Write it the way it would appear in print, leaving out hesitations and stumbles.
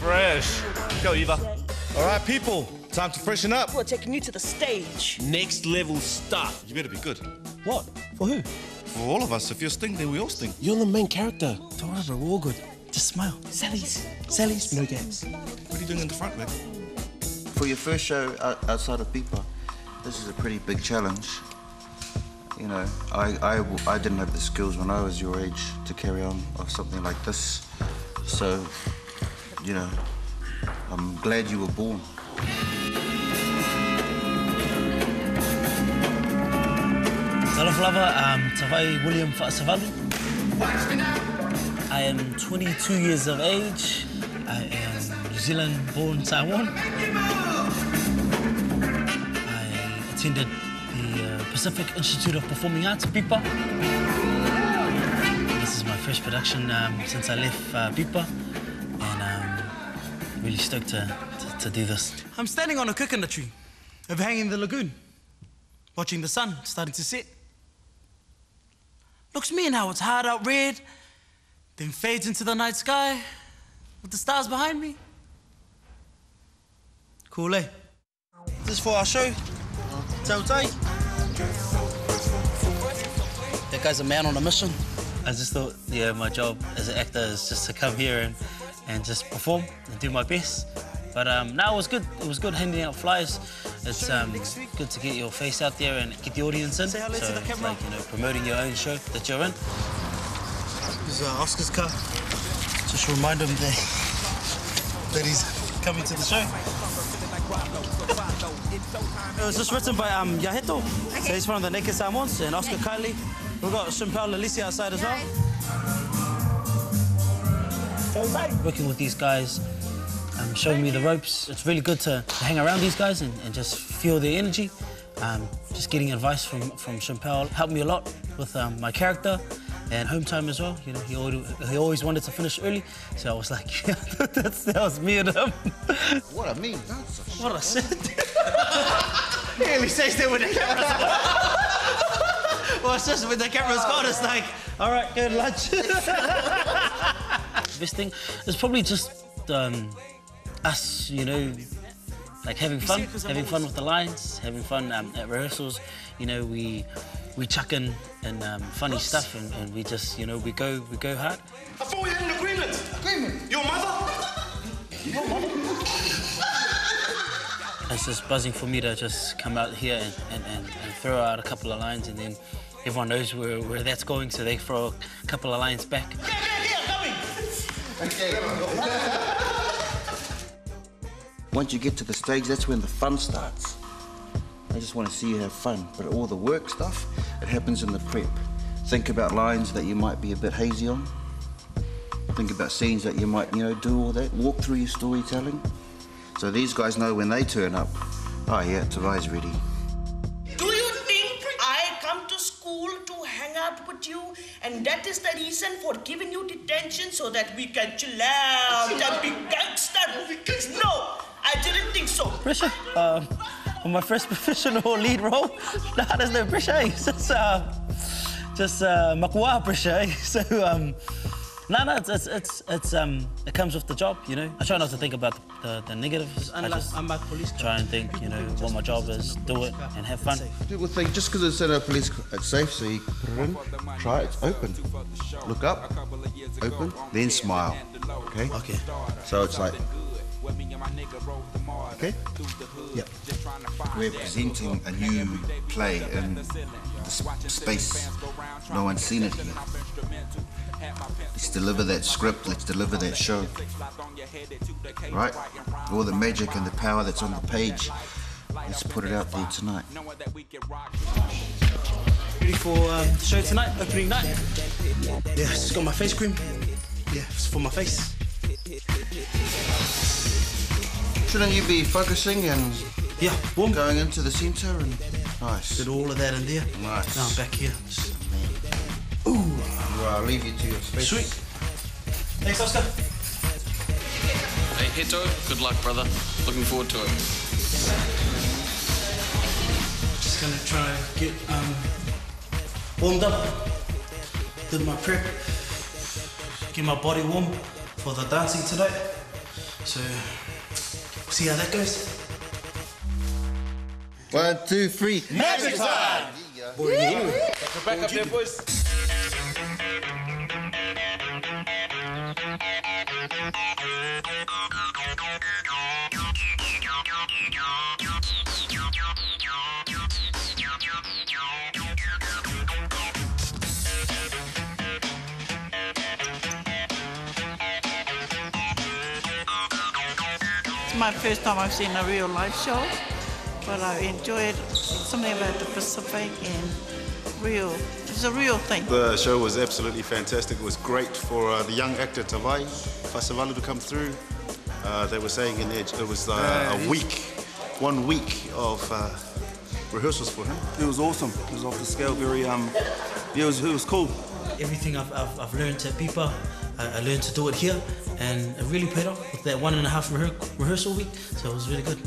Fresh. Go, Eva. All right, people, time to freshen up. We're taking you to the stage. Next level stuff. You better be good. What? For who? For all of us. If you're sting, then we all sting. You're the main character. Don't worry, bro. We're all good. Just smile. Sally's. Sally's, no games. What are you doing in the front, man? For your first show outside of Pipa, this is a pretty big challenge. You know, I didn't have the skills when I was your age to carry on of something like this. So, you know, I'm glad you were born. Talaflava, Tavai William Fa'asavalu. I am 22 years of age. I am New Zealand-born Taiwan. I attended the Pacific Institute of Performing Arts, PIPA. This is my first production since I left PIPA, and I'm really stoked to do this. I'm standing on a coconut tree, overhanging the lagoon, watching the sun starting to set. Looks me and how it's hard out red, then fades into the night sky with the stars behind me. Cool, eh? This is for our show, Tautai. That guy's a man on a mission. I just thought, yeah, my job as an actor is just to come here and just perform and do my best. But no, it was good. It was good handing out flyers. It's good to get your face out there and get the audience in. So it's like, you know, promoting your own show that you're in. This is Oscar's car. Just remind him that he's coming to the show. It was just written by Yaheto. Okay. So he's one of the Naked Samoans, and Oscar Kylie. We've got Shimpel Alicia outside as well. Working with these guys, showing me the ropes. It's really good to hang around these guys and just feel their energy. Just getting advice from Shimpel helped me a lot with my character and home time as well. You know, he always wanted to finish early, so I was like, yeah, that was me and him. What I mean? What I said? He only says that when the camera's on. Well, it's just when the camera's gone, it's like, all right, go to lunch. This thing is probably just us, you know, like having fun with the lines, having fun at rehearsals. You know, we chuck in funny stuff, and we just, you know, we go hard. I thought we had an agreement. Agreement? Your mother? Your mother? It's just buzzing for me to just come out here and throw out a couple of lines, and then everyone knows where that's going, so they throw a couple of lines back. Yeah, coming. Okay. Once you get to the stage, that's when the fun starts. I just want to see you have fun, but all the work stuff, it happens in the prep. Think about lines that you might be a bit hazy on. Think about scenes that you might, you know, do all that. Walk through your storytelling. So these guys know when they turn up, oh yeah, Tavai's ready. Do you think I come to school to hang out with you, and that is the reason for giving you detention so that we can chill out and be gangster? No, I didn't think so. Pressure? On my first professional lead role? Nah, there's no pressure. It's just makua pressure. So it comes with the job, you know. I try not to think about the negatives. I just try and think, you know, what my job is, do it, and have fun. People think just because it's in a police, it's safe, so you put it in, try it, it's open. Look up, open, then smile, okay? Okay. So it's like, okay? Yep. We're presenting a new play in the space. No one's seen it here. Let's deliver that script, let's deliver that show. Right? All the magic and the power that's on the page, let's put it out there tonight. Ready for the show tonight, opening night? Yeah, just got my face cream. Yeah, it's for my face. Shouldn't you be focusing and warm. going into the centre and nice? Did all of that in there. Nice. Now I'm back here. Ooh. Well, I'll leave you to your space. Sweet. Thanks, Oscar. Hey, Heto, good luck, brother. Looking forward to it. Just gonna try to get warmed up. Did my prep. Get my body warm for the dancing tonight. So, we'll see how that goes. 1, 2, 3. Magic time! Go back up there, boys. It's my first time I've seen a real live show, but I enjoyed something about the Pacific and real. It's a real thing. The show was absolutely fantastic. It was great for the young actor Tavai, Fasavalu, to come through. They were saying in it was a week, 1 week of rehearsals for him. It was awesome. It was off the scale. Very, yeah, it was cool. Everything I've learned at Pipa, I learned to do it here, and it really paid off with that 1.5 rehearsal week, so it was really good.